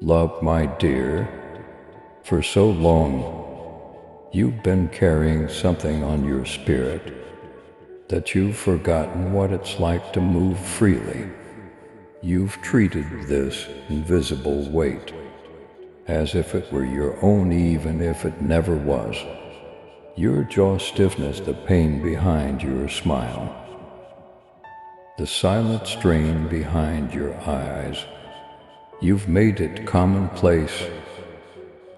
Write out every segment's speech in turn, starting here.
Love, my dear, for so long you've been carrying something on your spirit that you've forgotten what it's like to move freely. You've treated this invisible weight as if it were your own, even if it never was. Your jaw stiffness, the pain behind your smile, the silent strain behind your eyes. You've made it commonplace.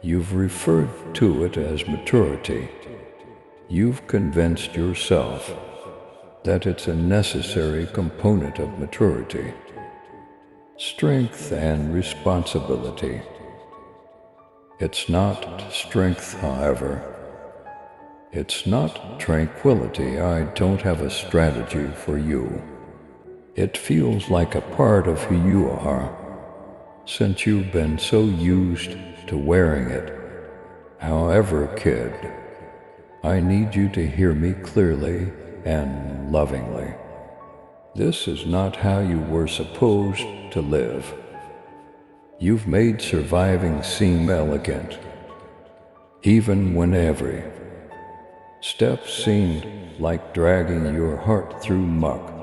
You've referred to it as maturity. You've convinced yourself that it's a necessary component of maturity, strength and responsibility. It's not strength, however. It's not tranquility. I don't have a strategy for you. It feels like a part of who you are, since you've been so used to wearing it. However, kid, I need you to hear me clearly and lovingly. This is not how you were supposed to live. You've made surviving seem elegant, even when every step seemed like dragging your heart through muck.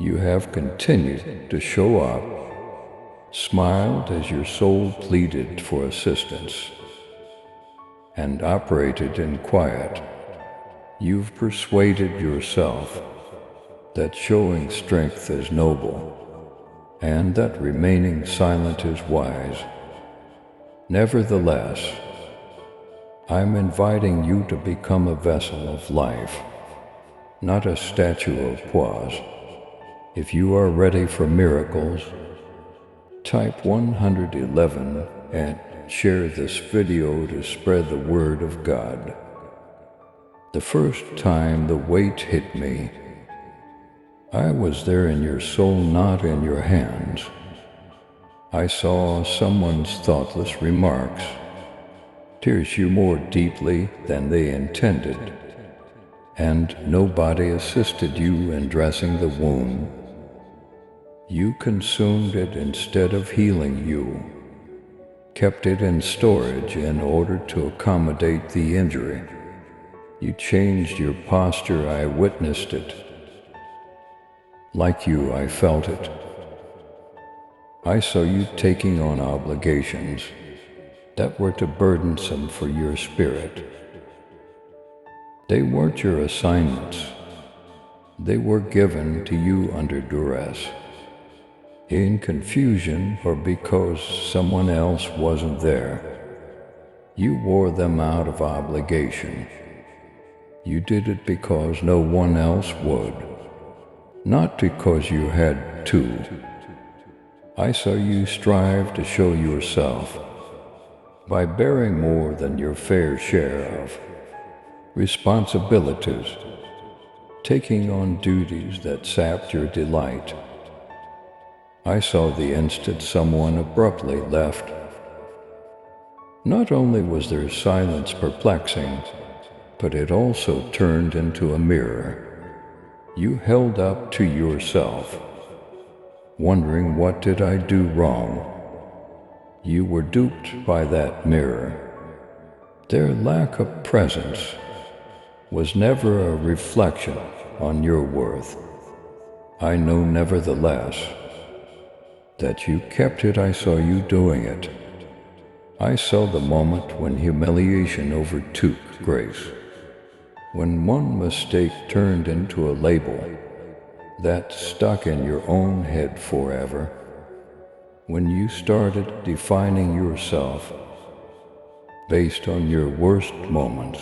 You have continued to show up, smiled as your soul pleaded for assistance, and operated in quiet. You've persuaded yourself that showing strength is noble, and that remaining silent is wise. Nevertheless, I'm inviting you to become a vessel of life, not a statue of pause. If you are ready for miracles, type 111 and share this video to spread the word of God. The first time the weight hit me, I was there in your soul, not in your hands. I saw someone's thoughtless remarks pierce you more deeply than they intended, and nobody assisted you in dressing the wound. You consumed it instead of healing you, kept it in storage in order to accommodate the injury. You changed your posture. I witnessed it. Like you, I felt it. I saw you taking on obligations that were too burdensome for your spirit. They weren't your assignments. They were given to you under duress, in confusion, or because someone else wasn't there. You wore them out of obligation. You did it because no one else would, not because you had to. I saw you strive to show yourself by bearing more than your fair share of responsibilities, taking on duties that sapped your delight. I saw the instant someone abruptly left. Not only was their silence perplexing, but it also turned into a mirror you held up to yourself, wondering, what did I do wrong? You were duped by that mirror. Their lack of presence was never a reflection on your worth. I know, nevertheless, that you kept it. I saw you doing it. I saw the moment when humiliation overtook grace, when one mistake turned into a label that stuck in your own head forever, when you started defining yourself based on your worst moments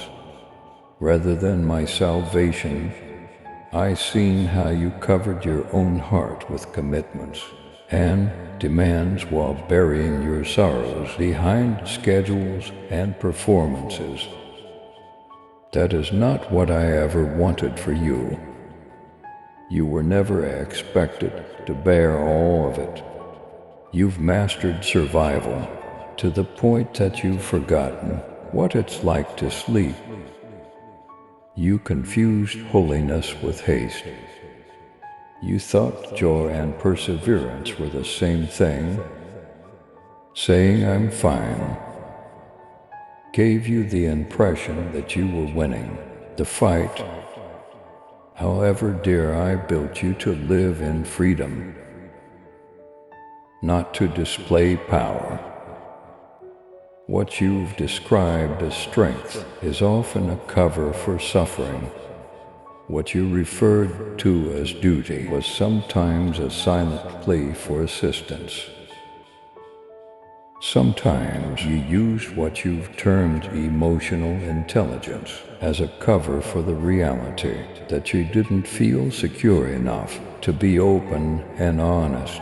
rather than my salvation. I seen how you covered your own heart with commitments and demands while burying your sorrows behind schedules and performances. That is not what I ever wanted for you. You were never expected to bear all of it. You've mastered survival to the point that you've forgotten what it's like to sleep. You confused holiness with haste. You thought joy and perseverance were the same thing. Saying I'm fine gave you the impression that you were winning the fight. However, dear, I built you to live in freedom, not to display power. What you've described as strength is often a cover for suffering. What you referred to as duty was sometimes a silent plea for assistance. Sometimes you used what you've termed emotional intelligence as a cover for the reality that you didn't feel secure enough to be open and honest.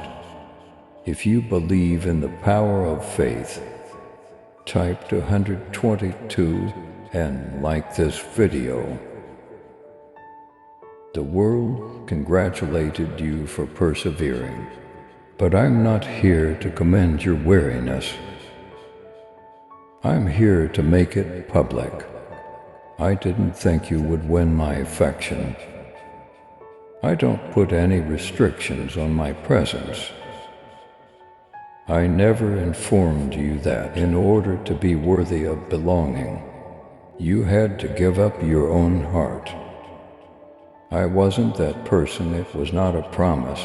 If you believe in the power of faith, type 122 and like this video. The world congratulated you for persevering, but I'm not here to commend your weariness. I'm here to make it public. I didn't think you would win my affection. I don't put any restrictions on my presence. I never informed you that in order to be worthy of belonging, you had to give up your own heart. I wasn't that person. It was not a promise.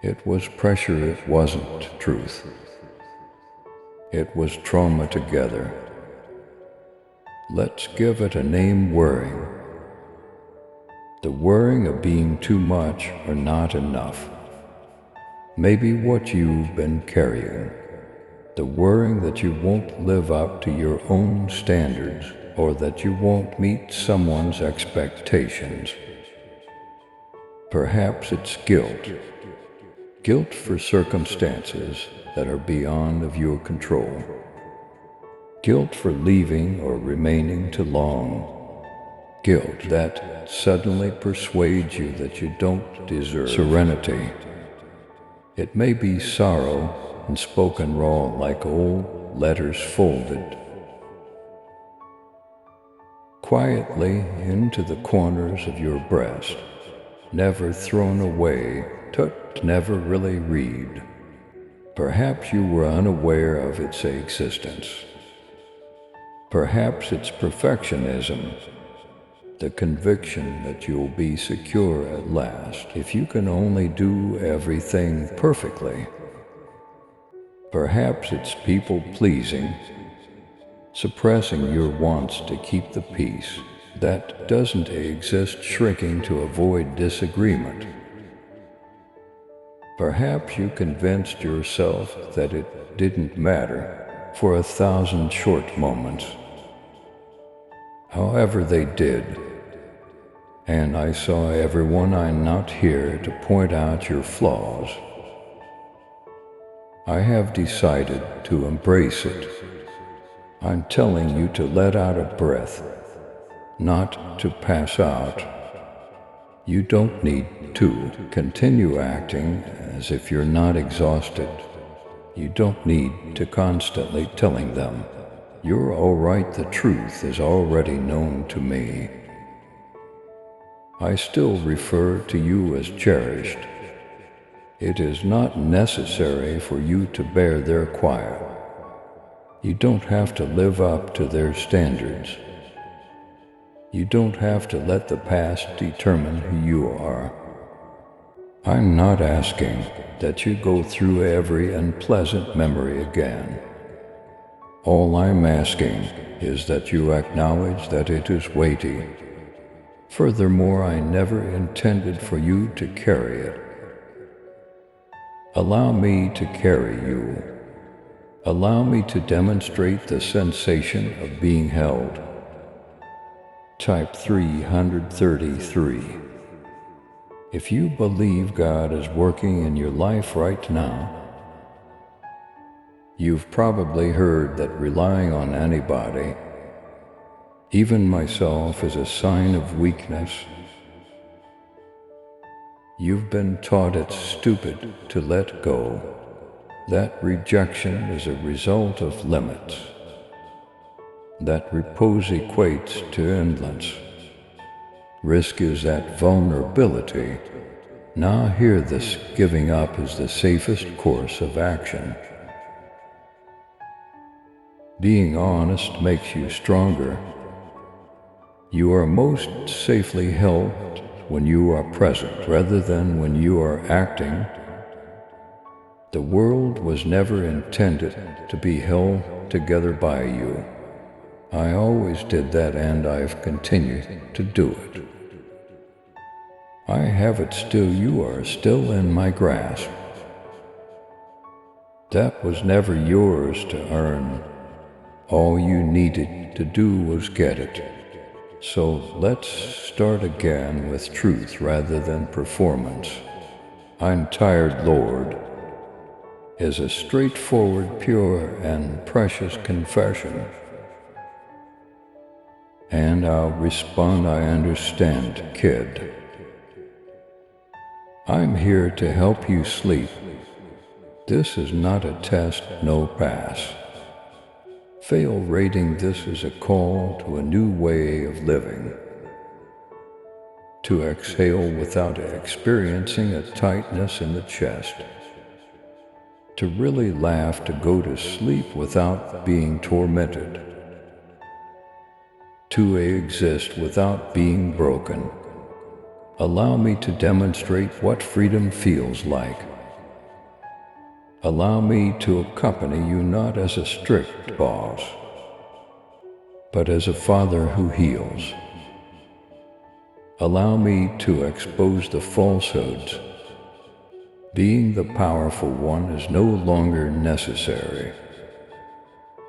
It was pressure. It wasn't truth. It was trauma together. Let's give it a name: worrying. The worrying of being too much or not enough. Maybe what you've been carrying. The worrying that you won't live up to your own standards, or that you won't meet someone's expectations. Perhaps it's guilt. Guilt for circumstances that are beyond of your control. Guilt for leaving or remaining too long. Guilt that suddenly persuades you that you don't deserve serenity. It may be sorrow and spoken raw like old letters folded quietly into the corners of your breast, never thrown away, never really read. Perhaps you were unaware of its existence. Perhaps it's perfectionism, the conviction that you'll be secure at last if you can only do everything perfectly. Perhaps it's people-pleasing, suppressing your wants to keep the peace that doesn't exist, shrinking to avoid disagreement. Perhaps you convinced yourself that it didn't matter for 1,000 short moments. However, they did. And I saw everyone. I'm not here to point out your flaws. I have decided to embrace it. I'm telling you to let out a breath, not to pass out. You don't need to continue acting as if you're not exhausted. You don't need to constantly telling them, "You're all right." The truth is already known to me. I still refer to you as cherished. It is not necessary for you to bear their quiet. You don't have to live up to their standards. You don't have to let the past determine who you are. I'm not asking that you go through every unpleasant memory again. All I'm asking is that you acknowledge that it is weighty. Furthermore, I never intended for you to carry it. Allow me to carry you. Allow me to demonstrate the sensation of being held. Type 333. If you believe God is working in your life right now, you've probably heard that relying on anybody, even myself, is a sign of weakness. You've been taught it's stupid to let go, that rejection is a result of limits, that repose equates to indolence. Risk is that vulnerability, Now hear this: giving up is the safest course of action. Being honest makes you stronger. You are most safely held when you are present rather than when you are acting. The world was never intended to be held together by you. I always did that, and I've continued to do it. I have it still. You are still in my grasp. That was never yours to earn. All you needed to do was get it. So let's start again with truth rather than performance. I'm tired, Lord, is a straightforward, pure, and precious confession. And I'll respond, I understand, kid. I'm here to help you sleep. This is not a test, no pass. Fail rating, this is a call to a new way of living. To exhale without experiencing a tightness in the chest. To really laugh, to go to sleep without being tormented. To exist without being broken. Allow me to demonstrate what freedom feels like. Allow me to accompany you not as a strict boss, but as a father who heals. Allow me to expose the falsehoods. Being the powerful one is no longer necessary.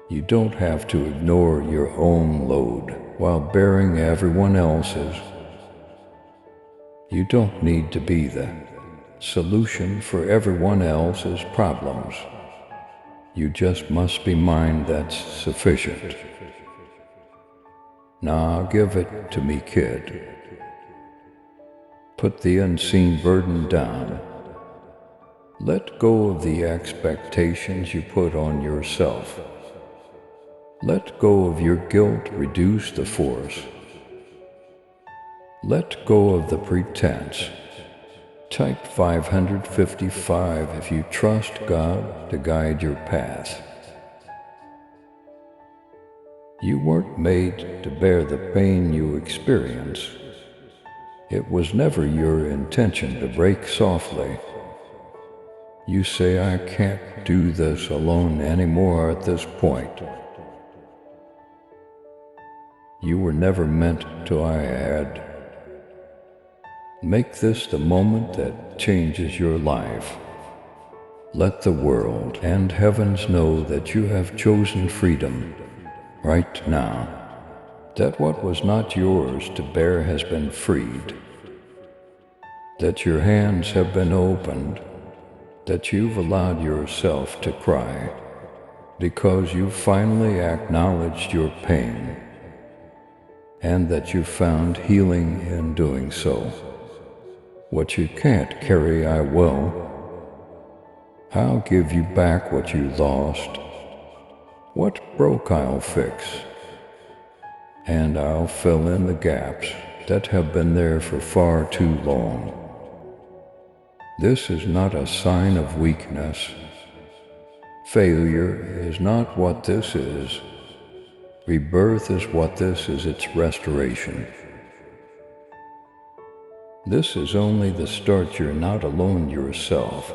You don't have to ignore your own load while bearing everyone else's. You don't need to be the solution for everyone else's problems. You just must be mine. That's sufficient. Now give it to me, kid. Put the unseen burden down. Let go of the expectations you put on yourself. Let go of your guilt. Reduce the force. Let go of the pretense. Type 555 if you trust God to guide your path. You weren't made to bear the pain you experience. It was never your intention to break softly. You say, I can't do this alone anymore at this point. You were never meant to, I add. Make this the moment that changes your life. Let the world and heavens know that you have chosen freedom right now. That what was not yours to bear has been freed. That your hands have been opened. That you've allowed yourself to cry because you finally acknowledged your pain. And that you found healing in doing so. What you can't carry, I will. I'll give you back what you lost. What broke, I'll fix. And I'll fill in the gaps that have been there for far too long. This is not a sign of weakness. Failure is not what this is. Rebirth is what this is, it's restoration. This is only the start. You're not alone yourself.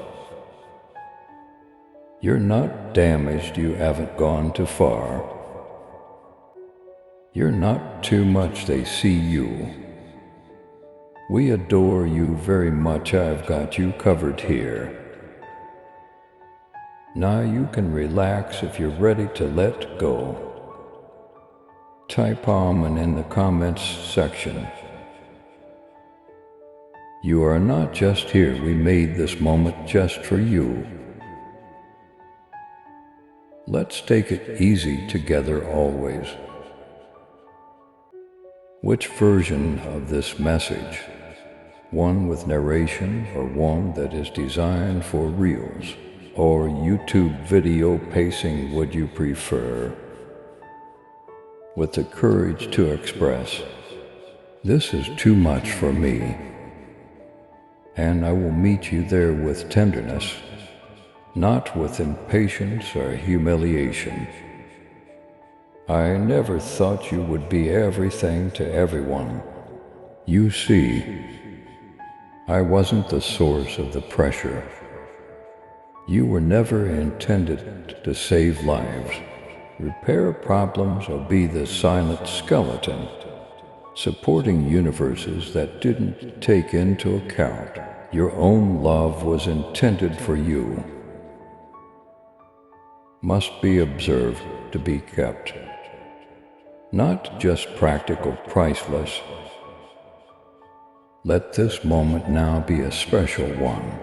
You're not damaged. You haven't gone too far. You're not too much. They see you. We adore you very much. I've got you covered here. Now you can relax if you're ready to let go. Type Amen in the comments section. You are not just here. We made this moment just for you. Let's take it easy together always. Which version of this message? One with narration or one that is designed for reels or YouTube video pacing would you prefer? With the courage to express, this is too much for me. and I will meet you there with tenderness, not with impatience or humiliation. I never thought you would be everything to everyone. You see, I wasn't the source of the pressure. You were never intended to save lives, repair problems, or be the silent skeleton supporting universes that didn't take into account your own love was intended for you. Must be observed to be kept. Not just practical, priceless. Let this moment now be a special one.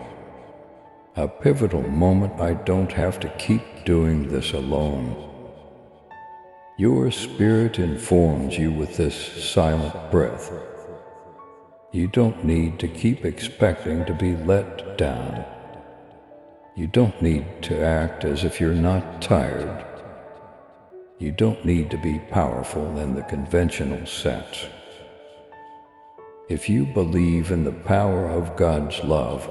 A pivotal moment. I don't have to keep doing this alone. Your spirit informs you with this silent breath. You don't need to keep expecting to be let down. You don't need to act as if you're not tired. You don't need to be powerful in the conventional sense. If you believe in the power of God's love,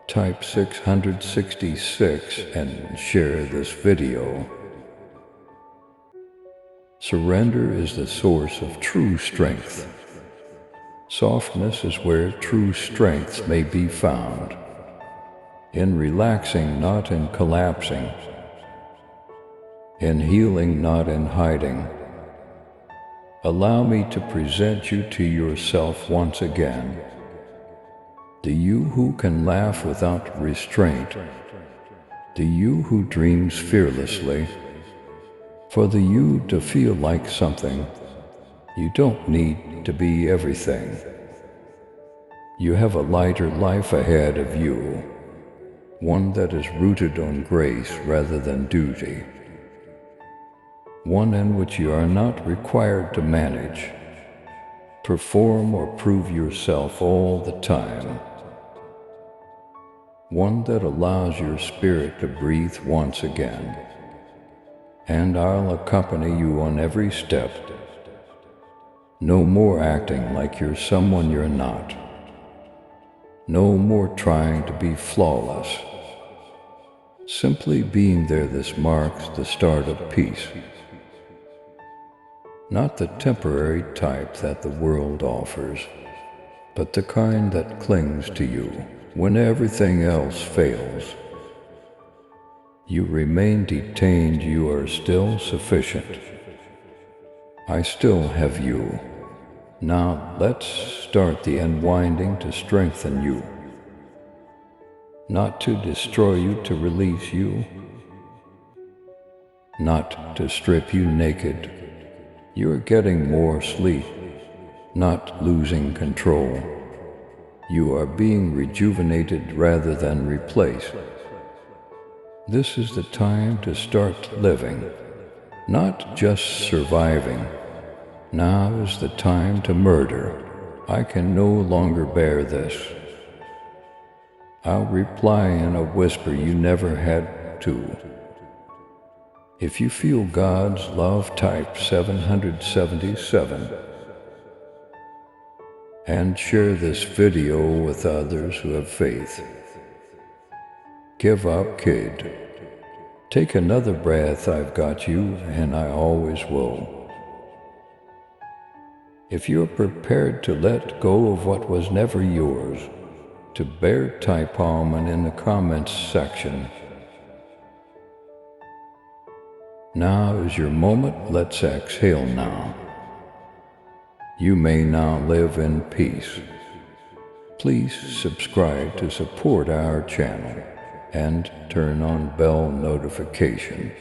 type 666 and share this video. Surrender is the source of true strength. Softness is where true strength may be found. In relaxing, not in collapsing. In healing, not in hiding. Allow me to present you to yourself once again. The you who can laugh without restraint. The you who dreams fearlessly. For the you to feel like something, you don't need to be everything. You have a lighter life ahead of you, one that is rooted on grace rather than duty, one in which you are not required to manage, perform, or prove yourself all the time, one that allows your spirit to breathe once again. And I'll accompany you on every step. No more acting like you're someone you're not. No more trying to be flawless. Simply being there. This marks the start of peace. Not the temporary type that the world offers, but the kind that clings to you when everything else fails. You remain detained. You are still sufficient. I still have you. Now let's start the unwinding to strengthen you. Not to destroy you, to release you. Not to strip you naked. You're getting more sleep, not losing control. You are being rejuvenated rather than replaced. This is the time to start living, not just surviving. Now is the time to murder. I can no longer bear this. I'll reply in a whisper you never had to. If you feel God's love, type 777 and share this video with others who have faith. Give up, kid. Take another breath. I've got you, and I always will. If you're prepared to let go of what was never yours, to bear, type Amen in the comments section. Now is your moment. Let's exhale now. You may now live in peace. Please subscribe to support our channel and turn on bell notification.